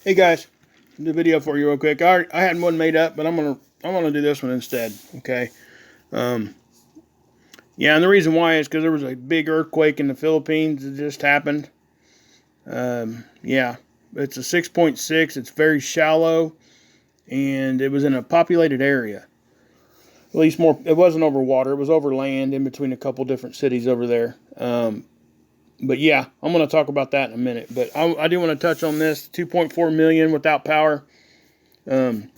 Hey guys, do a video for you real quick. I had one made up, but I'm gonna do this one instead. Okay. Um, yeah, and the reason why is because there was a big earthquake in the Philippines that just happened. Yeah, it's a 6.6. It's very shallow, and it was in a populated area. At least more. It wasn't over water. It was over land in between a couple different cities over there. But yeah, I'm going to talk about that in a minute. But I do want to touch on this 2.4 million without power. Um,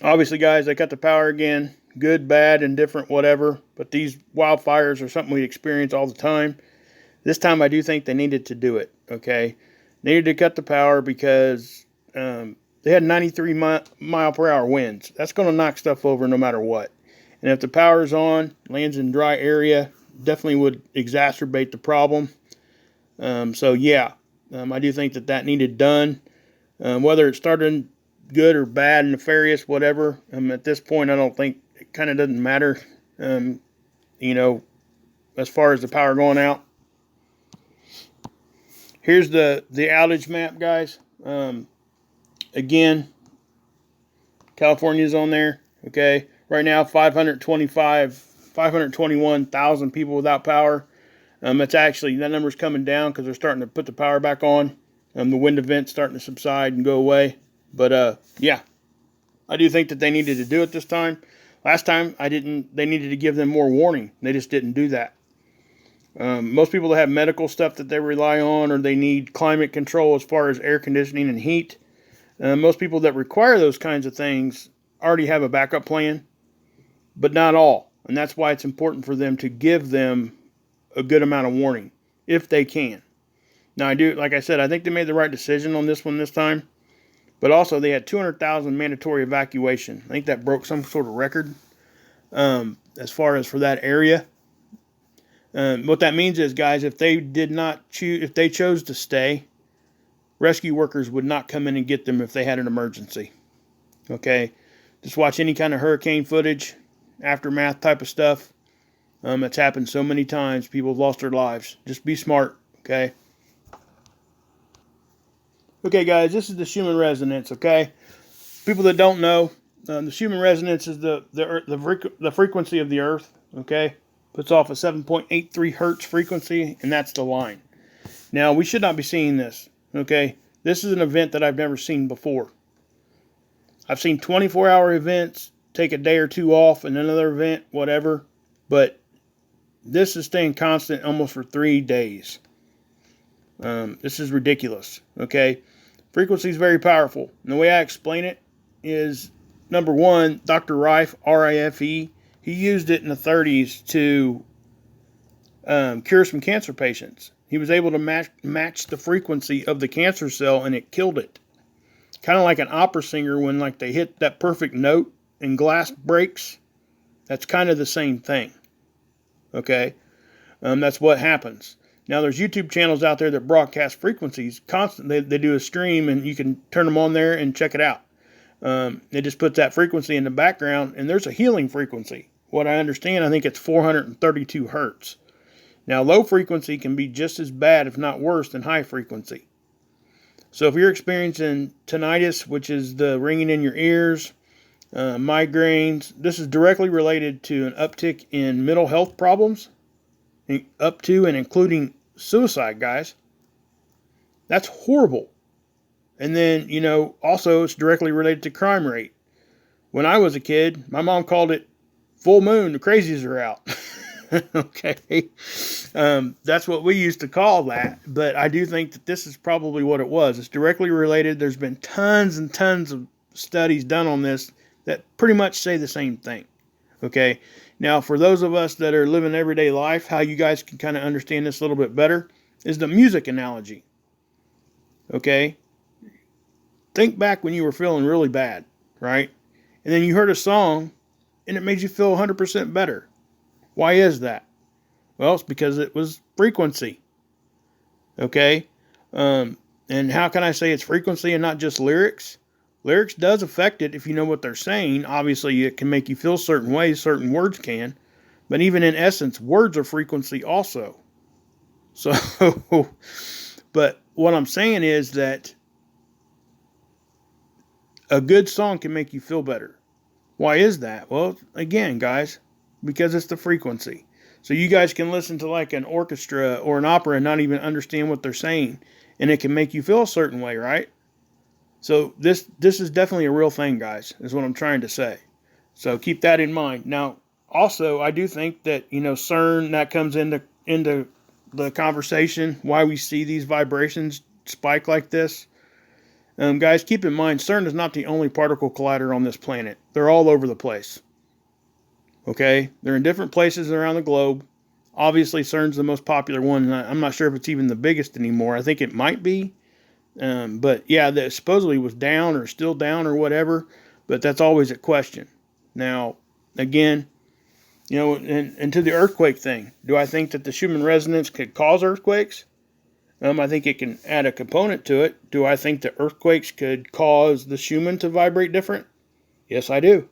Obviously, guys, they cut the power again. Good, bad, indifferent, whatever. But these wildfires are something we experience all the time. This time, I do think they needed to do it. Okay, needed to cut the power because they had 93 mile per hour winds. That's going to knock stuff over no matter what. And if the power's on, lands in dry area, definitely would exacerbate the problem. So yeah, I do think that needed done. Whether it started good or bad, nefarious, whatever. At this point, I don't think it kind of doesn't matter. You know, as far as the power going out. Here's the outage map, guys. Again, California's on there. Okay, right now 521,000 people without power. It's actually, that number's coming down because they're starting to put the power back on. The wind event's starting to subside and go away. But yeah, I do think that they needed to do it this time. Last time they needed to give them more warning. They just didn't do that. Most people that have medical stuff that they rely on, or they need climate control as far as air conditioning and heat, most people that require those kinds of things already have a backup plan, but not all. And that's why it's important for them to give them a good amount of warning, if they can. Now, like I said, I think they made the right decision on this one this time. But also, they had 200,000 mandatory evacuation. I think that broke some sort of record as far as for that area. What that means is, guys, if they chose to stay, rescue workers would not come in and get them if they had an emergency. Okay, just watch any kind of hurricane footage, aftermath type of stuff. It's happened so many times. People have lost their lives. Just be smart. Okay. Okay, guys, this is the Schuman resonance. Okay, people that don't know, the Schuman resonance is the frequency of the Earth. Okay, puts off a 7.83 hertz frequency, and that's the line. Now, we should not be seeing this. Okay, this is an event that I've never seen before. I've seen 24-hour events take a day or two off, and another event, whatever. But this is staying constant almost for 3 days. This is ridiculous. Okay, frequency is very powerful. And the way I explain it is, number one, Dr. Rife, R-I-F-E, he used it in the 30s to cure some cancer patients. He was able to match the frequency of the cancer cell, and it killed it. Kind of like an opera singer when they hit that perfect note and glass breaks. That's kind of the same thing. Okay, that's what happens. Now, there's YouTube channels out there that broadcast frequencies constantly. They do a stream, and you can turn them on there and check it out. It just puts that frequency in the background, and there's a healing frequency. What I understand, I think it's 432 hertz. Now, low frequency can be just as bad, if not worse, than high frequency. So if you're experiencing tinnitus, which is the ringing in your ears, migraines, this is directly related to an uptick in mental health problems, up to and including suicide, guys. That's horrible. And then, also it's directly related to crime rate. When I was a kid, my mom called it full moon, the crazies are out. Okay. That's what we used to call that. But I do think that this is probably what it was. It's directly related. There's been tons and tons of studies done on this that pretty much say the same thing. Okay. Now, for those of us that are living everyday life, how you guys can kind of understand this a little bit better is the music analogy. Okay. Think back when you were feeling really bad, right? And then you heard a song and it made you feel 100% better. Why is that? Well, it's because it was frequency. Okay. And how can I say it's frequency and not just lyrics? Lyrics does affect it if you know what they're saying. Obviously, it can make you feel certain ways, certain words can. But even in essence, words are frequency also. So, but what I'm saying is that a good song can make you feel better. Why is that? Well, again, guys, because it's the frequency. So you guys can listen to like an orchestra or an opera and not even understand what they're saying, and it can make you feel a certain way, right? So this is definitely a real thing, guys, is what I'm trying to say. So keep that in mind. Now, also, I do think that, CERN, that comes into the conversation, why we see these vibrations spike like this. Guys, keep in mind, CERN is not the only particle collider on this planet. They're all over the place. Okay? They're in different places around the globe. Obviously, CERN's the most popular one. I'm not sure if it's even the biggest anymore. I think it might be. But yeah, that supposedly was down or still down or whatever. But that's always a question. Now, again, and to the earthquake thing, do I think that the Schumann resonance could cause earthquakes? I think it can add a component to it. Do I think that earthquakes could cause the Schumann to vibrate different? Yes, I do.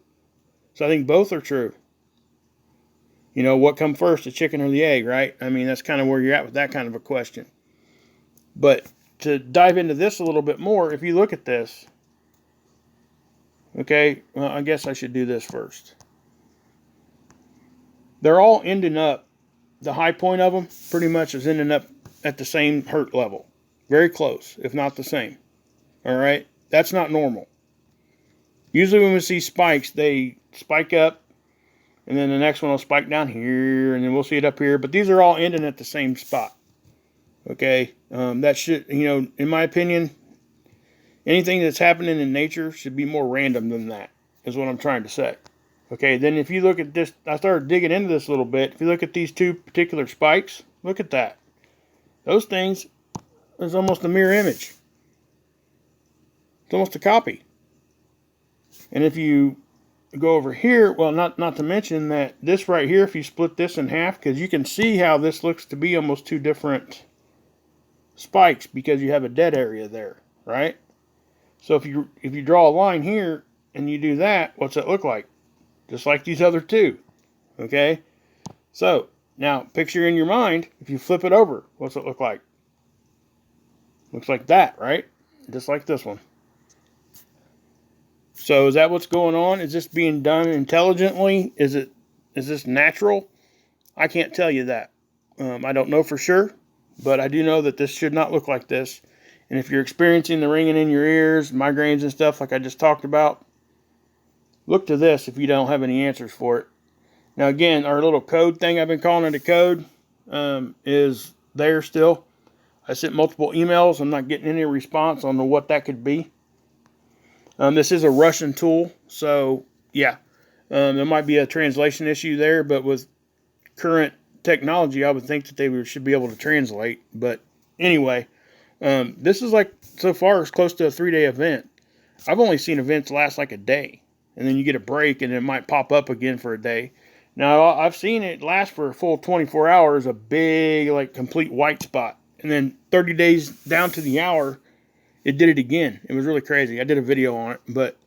So I think both are true. What come first, the chicken or the egg, right? I mean, that's kind of where you're at with that kind of a question. But to dive into this a little bit more, if you look at this, okay, well, I guess I should do this first. They're all ending up, the high point of them pretty much is ending up at the same hertz level. Very close, if not the same. All right? That's not normal. Usually when we see spikes, they spike up, and then the next one will spike down here, and then we'll see it up here. But these are all ending at the same spot. Okay? That should, in my opinion, anything that's happening in nature should be more random than that, is what I'm trying to say. Okay, then if you look at this, I started digging into this a little bit. If you look at these two particular spikes, look at that. Those things is almost a mirror image. It's almost a copy. And if you go over here, well, not to mention that this right here, if you split this in half, because you can see how this looks to be almost two different spikes because you have a dead area there, right? So if you draw a line here and you do that, what's it look like? Just like these other two, okay? So now picture in your mind, if you flip it over, what's it look like? Looks like that, right? Just like this one. So is that what's going on? Is this being done intelligently? Is this natural? I can't tell you that. I don't know for sure, but I do know that this should not look like this. And if you're experiencing the ringing in your ears, migraines and stuff like I just talked about, look to this if you don't have any answers for it. Now again, our little code thing, I've been calling it a code, is there still. I sent multiple emails. I'm not getting any response on what that could be. This is a Russian tool, so yeah, there might be a translation issue there, but with current technology, I would think that they should be able to translate. But anyway, this is like, so far, it's close to a 3-day event. I've only seen events last like a day, and then you get a break, and it might pop up again for a day. Now, I've seen it last for a full 24 hours, a big, like, complete white spot. And then 30 days down to the hour, it did it again. It was really crazy. I did a video on it. But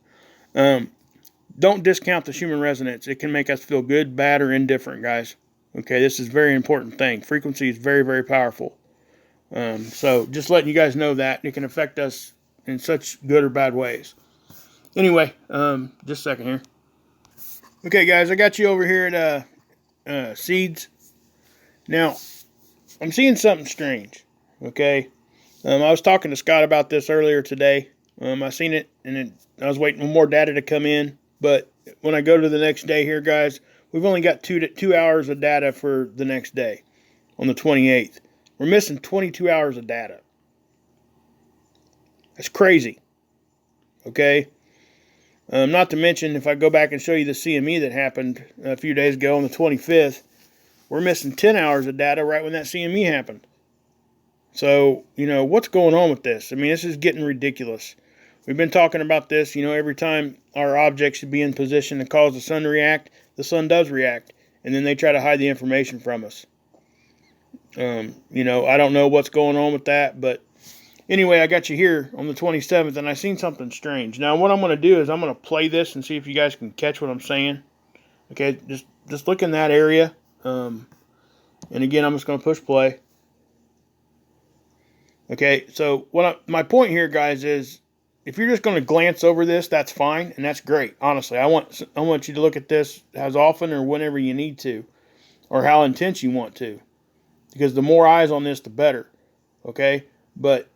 don't discount the Schumann resonance. It can make us feel good, bad, or indifferent, guys. Okay, this is a very important thing. Frequency is very, very powerful. So just letting you guys know that. It can affect us in such good or bad ways. Anyway, just a second here. Okay, guys, I got you over here at Seeds. Now, I'm seeing something strange. Okay, I was talking to Scott about this earlier today. I seen it, and I was waiting for more data to come in. But when I go to the next day here, guys, we've only got 2 hours of data for the next day on the 28th. We're missing 22 hours of data. That's crazy. Okay. Not to mention, if I go back and show you the CME that happened a few days ago on the 25th, we're missing 10 hours of data right when that CME happened. So, what's going on with this? I mean, this is getting ridiculous. We've been talking about this, every time our object should be in position to cause the sun to react, the sun does react, and then they try to hide the information from us. I don't know what's going on with that, but anyway, I got you here on the 27th, and I seen something strange. Now, what I'm going to do is I'm going to play this and see if you guys can catch what I'm saying. Okay, just look in that area. And again, I'm just going to push play. Okay, so my point here, guys, is if you're just going to glance over this, that's fine, and that's great. Honestly, I want you to look at this as often or whenever you need to, or how intense you want to, because the more eyes on this, the better. Okay, but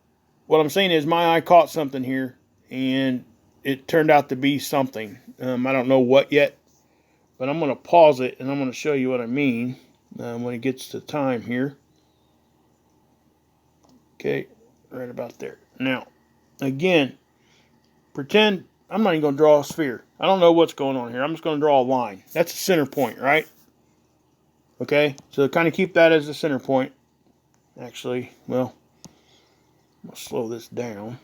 what I'm saying is my eye caught something here, and it turned out to be something. I don't know what yet, but I'm going to pause it, and I'm going to show you what I mean when it gets to time here. Okay, right about there. Now, again, pretend I'm not even going to draw a sphere. I don't know what's going on here. I'm just going to draw a line. That's the center point, right? Okay, so kind of keep that as the center point. Actually, well, I'm going to slow this down.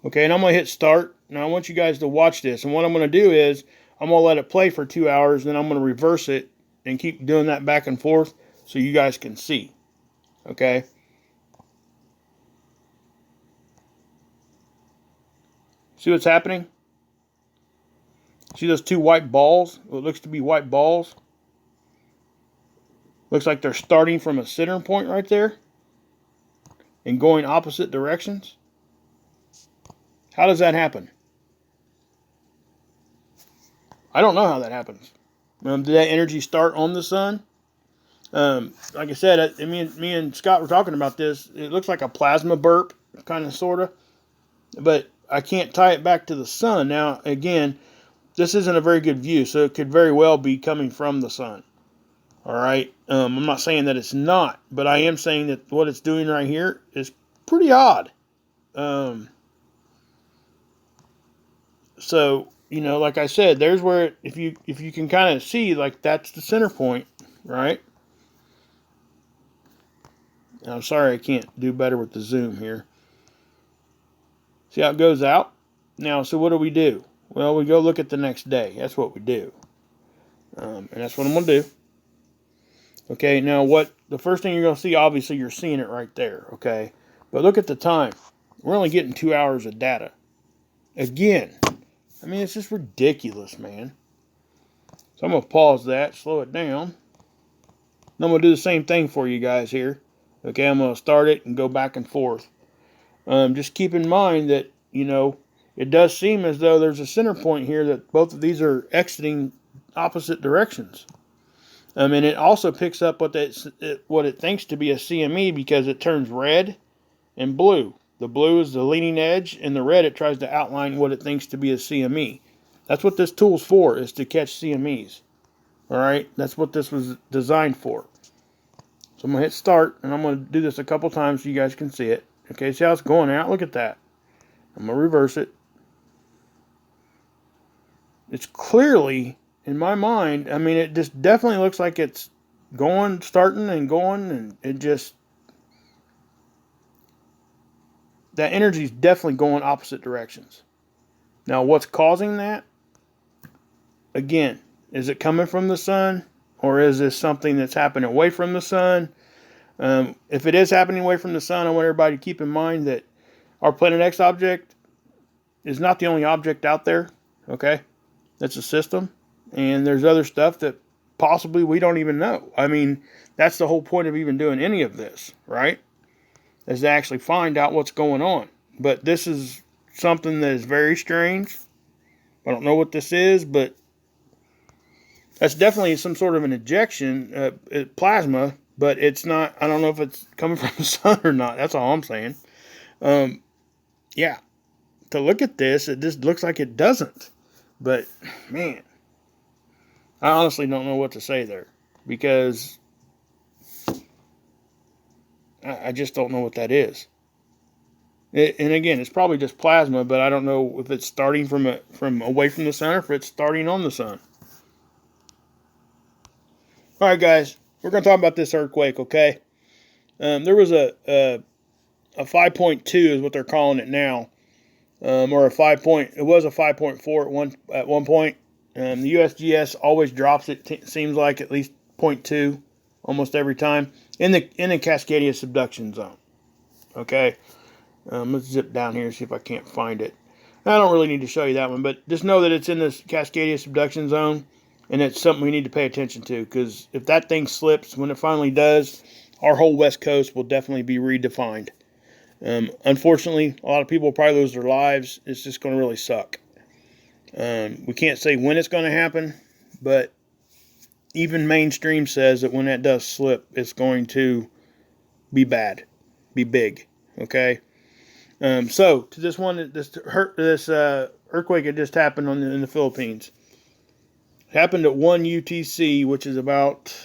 Okay, and I'm going to hit start. Now I want you guys to watch this. And what I'm going to do is I'm going to let it play for 2 hours. Then I'm going to reverse it and keep doing that back and forth so you guys can see. Okay. See what's happening? See those two white balls? What looks to be white balls? Looks like they're starting from a center point right there and going opposite directions. How does that happen? I don't know how that happens. Did that energy start on the sun? Like I said, me and Scott were talking about this. It looks like a plasma burp, kind of, sort of. But I can't tie it back to the sun. Now, again, this isn't a very good view, so it could very well be coming from the sun. All right? I'm not saying that it's not, but I am saying that what it's doing right here is pretty odd. So, like I said, there's where if you can kind of see, like, that's the center point, right? And I'm sorry I can't do better with the zoom here. See how it goes out? Now, so what do? Well, we go look at the next day. That's what we do. And that's what I'm going to do. Okay, now the first thing you're going to see, obviously you're seeing it right there, okay? But look at the time. We're only getting 2 hours of data. Again, it's just ridiculous, man. So I'm going to pause that, slow it down. And I'm going to do the same thing for you guys here. Okay, I'm going to start it and go back and forth. Just keep in mind that, it does seem as though there's a center point here that both of these are exiting opposite directions. And it also picks up what it thinks to be a CME because it turns red and blue. The blue is the leading edge, and the red, it tries to outline what it thinks to be a CME. That's what this tool's for, is to catch CMEs. All right? That's what this was designed for. So I'm going to hit start, and I'm going to do this a couple times so you guys can see it. Okay, see how it's going out? Look at that. I'm going to reverse it. It's clearly, in my mind, it just definitely looks like it's starting and going, and it just, that energy is definitely going opposite directions. Now, what's causing that? Again, is it coming from the sun, or is this something that's happening away from the sun? If it is happening away from the sun, I want everybody to keep in mind that our Planet X object is not the only object out there, okay? That's a system, and there's other stuff that possibly we don't even know. That's the whole point of even doing any of this, right? Is to actually find out what's going on. But this is something that is very strange. I don't know what this is, but that's definitely some sort of an ejection, plasma, but it's not, I don't know if it's coming from the sun or not. That's all I'm saying. Yeah, to look at this, it just looks like it doesn't. But, man, I honestly don't know what to say there, because I just don't know what that is. And again, it's probably just plasma, but I don't know if it's starting from away from the sun or if it's starting on the sun. All right, guys, we're going to talk about this earthquake, okay? There was a 5.2 is what they're calling it now. Or it was a 5.4 at one point. The USGS always drops it. Seems like at least 0.2 almost every time in the Cascadia subduction zone. Okay, let's zip down here and see if I can't find it. I don't really need to show you that one, but just know that it's in this Cascadia subduction zone, and it's something we need to pay attention to, because if that thing slips, when it finally does, our whole west coast will definitely be redefined. Unfortunately, a lot of people will probably lose their lives. It's just going to really suck. We can't say when it's going to happen, but even mainstream says that when that does slip, it's going to be bad, be big. Okay. So to this earthquake that just happened in the Philippines. It happened at 1 UTC, which is about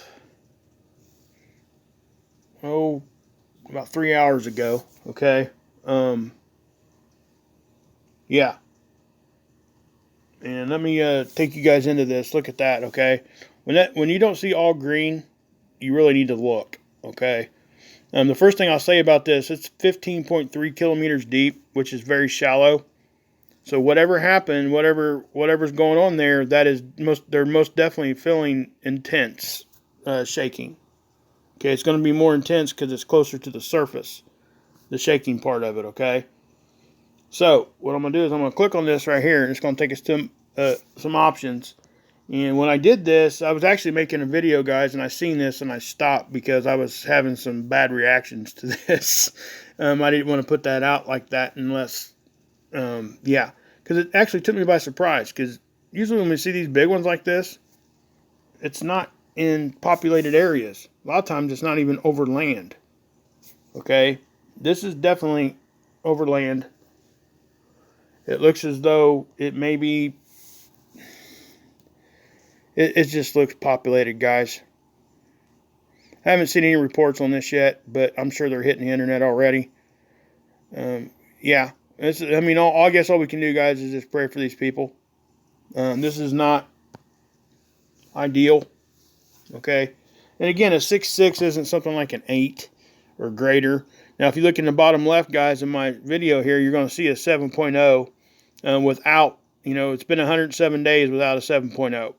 3 hours ago. Okay. Yeah. And let me take you guys into this. Look at that. Okay. When you don't see all green, you really need to look. Okay. The first thing I'll say about this, it's 15.3 kilometers deep, which is very shallow. So whatever happened, whatever's going on there, they're most definitely feeling intense shaking. Okay, it's going to be more intense because it's closer to the surface, the shaking part of it. Okay. So what I'm going to do is I'm going to click on this right here, and it's going to take us to some options. And when I did this, I was actually making a video, guys, and I seen this and I stopped because I was having some bad reactions to this. I didn't want to put that out like that unless, yeah, because it actually took me by surprise. Because usually when we see these big ones like this, it's not in populated areas. A lot of times it's not even over land. Okay, this is definitely over land. It looks as though it may be. It just looks populated, guys. I haven't seen any reports on this yet, but I'm sure they're hitting the internet already. Yeah, I guess all we can do, guys, is just pray for these people. This is not ideal, okay? And again, a 6.6 isn't something like an 8 or greater. Now, if you look in the bottom left, guys, in my video here, you're going to see a 7.0 without, it's been 107 days without a 7.0.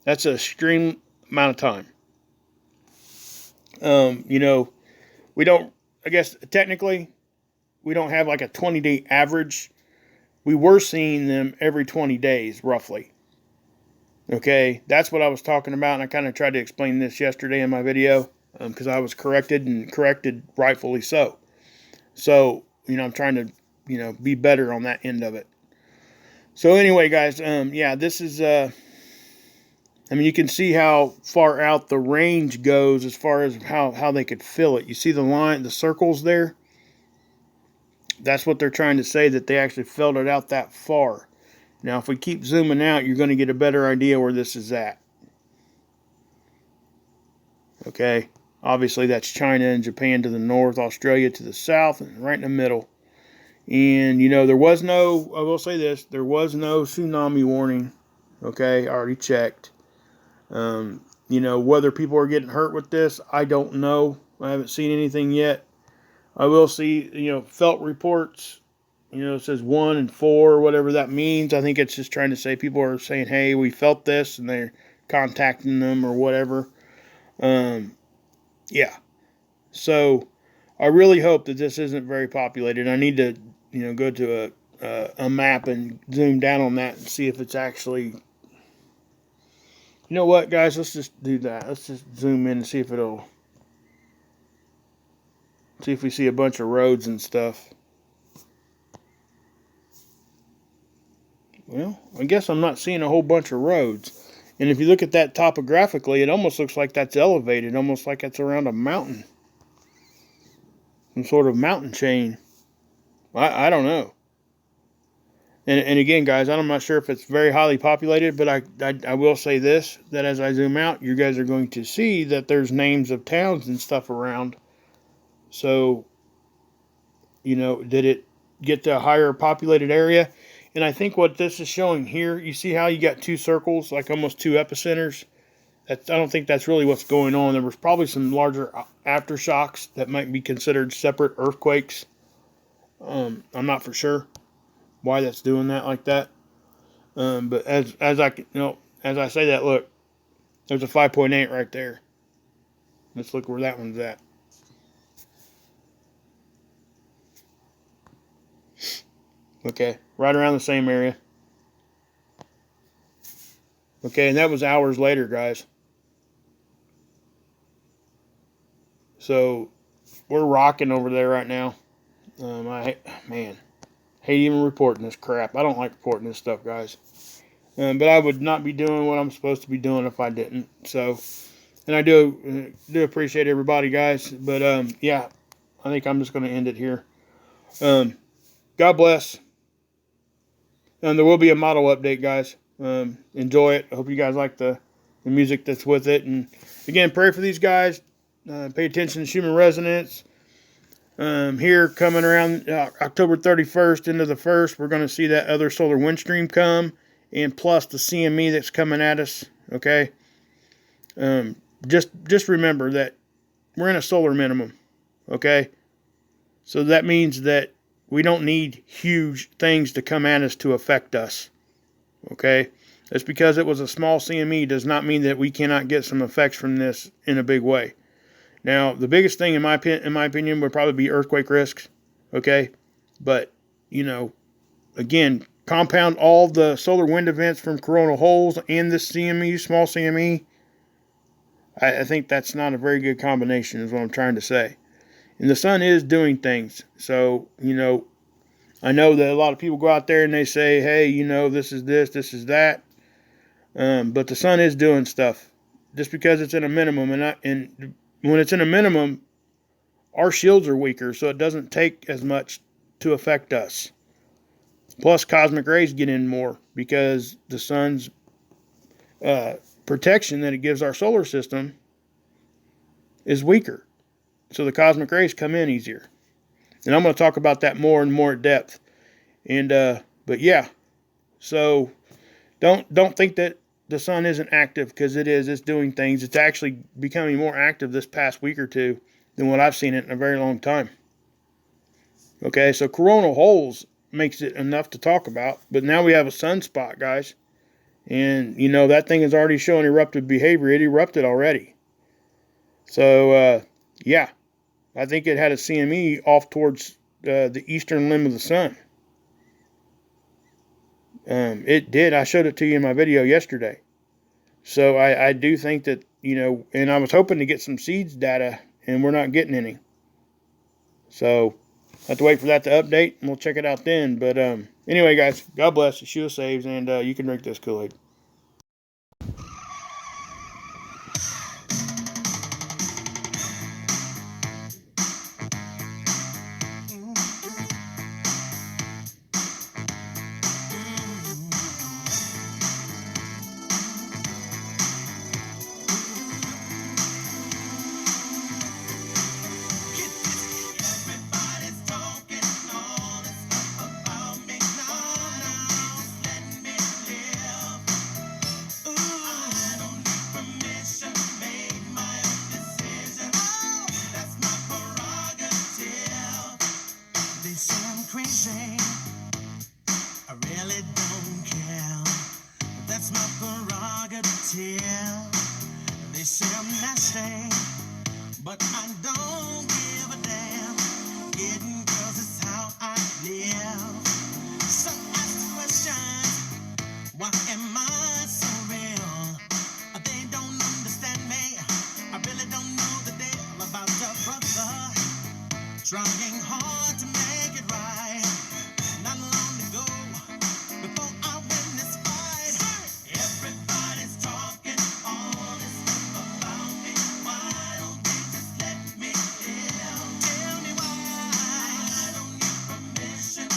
That's an extreme amount of time. We don't, I guess, technically, we don't have like a 20-day average. We were seeing them every 20 days, roughly. Okay, that's what I was talking about, and I kind of tried to explain this yesterday in my video because I was corrected rightfully so. So, I'm trying to, be better on that end of it. So anyway, guys, yeah, this is, you can see how far out the range goes as far as how they could feel it. You see the circles there? That's what they're trying to say, that they actually felt it out that far. Now, if we keep zooming out, you're going to get a better idea where this is at. Okay? Obviously, that's China and Japan to the north, Australia to the south, and right in the middle. And, I will say this, there was no tsunami warning. Okay? I already checked. Whether people are getting hurt with this, I don't know. I haven't seen anything yet. I will see, felt reports. It says 1 and 4, whatever that means. I think it's just trying to say people are saying, hey, we felt this, and they're contacting them or whatever. Yeah. So I really hope that this isn't very populated. I need to, go to a map and zoom down on that and see if it's actually. You know what, guys? Let's just do that. Let's just zoom in and see if we see a bunch of roads and stuff. Well, I guess I'm not seeing a whole bunch of roads. And if you look at that topographically, it almost looks like that's elevated, almost like it's around a mountain. Some sort of mountain chain. I don't know. And again, guys, I'm not sure if it's very highly populated, but I will say this, that as I zoom out, you guys are going to see that there's names of towns and stuff around. So, did it get to a higher populated area? And I think what this is showing here, you see how you got two circles, like almost two epicenters? I don't think that's really what's going on. There was probably some larger aftershocks that might be considered separate earthquakes. I'm not for sure why that's doing that like that. But as I say that, look, there's a 5.8 right there. Let's look where that one's at. Okay, right around the same area. Okay, and that was hours later, guys. So we're rocking over there right now. Man, hate even reporting this crap. I don't like reporting this stuff, guys. But I would not be doing what I'm supposed to be doing if I didn't. So, and I do appreciate everybody, guys. But yeah, I think I'm just going to end it here. God bless. And there will be a model update, guys. Enjoy it. I hope you guys like the music that's with it. And again, pray for these guys. Pay attention to Schuman resonance. Here coming around October 31st into the 1st, we're going to see that other solar wind stream come, and plus the CME that's coming at us. Okay. Just remember that we're in a solar minimum. Okay. So that means that we don't need huge things to come at us to affect us. Okay. Just because it was a small CME does not mean that we cannot get some effects from this in a big way. Now, the biggest thing in my opinion would probably be earthquake risks, okay? But, again, compound all the solar wind events from coronal holes and this CME, small CME, I think that's not a very good combination is what I'm trying to say. And the sun is doing things. So, I know that a lot of people go out there and they say, hey, this is this is that. But the sun is doing stuff just because it's in a minimum. And when it's in a minimum, our shields are weaker, so it doesn't take as much to affect us. Plus, cosmic rays get in more because the sun's protection that it gives our solar system is weaker. So the cosmic rays come in easier. And I'm going to talk about that more and more at depth. And but yeah, so don't think that the sun isn't active, because it is. It's doing things. It's actually becoming more active this past week or two than what I've seen it in a very long time. Okay, so coronal holes makes it enough to talk about, but now we have a sunspot, guys. And, that thing is already showing eruptive behavior. It erupted already. So, yeah, I think it had a CME off towards the eastern limb of the sun. It did. I showed it to you in my video yesterday. So I do think that, and I was hoping to get some seeds data, and we're not getting any. So I have to wait for that to update, and we'll check it out then. But anyway, guys, God bless. Yeshua saves, and you can drink this Kool-Aid. They say I'm nasty, but I don't give a damn. Getting girls is how I live. So ask the question, why am I so real? They don't understand me. I really don't know the deal about a brother trying hard to make it right. Not long to go before I win this fight. Everybody's talking all this stuff about me. Why don't they just let me live? Tell me why. I don't need permission.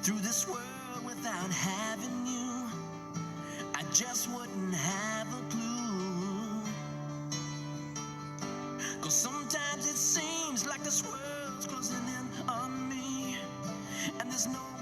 through this world without having you, I just wouldn't have a clue. 'Cause sometimes it seems like this world's closing in on me, and there's no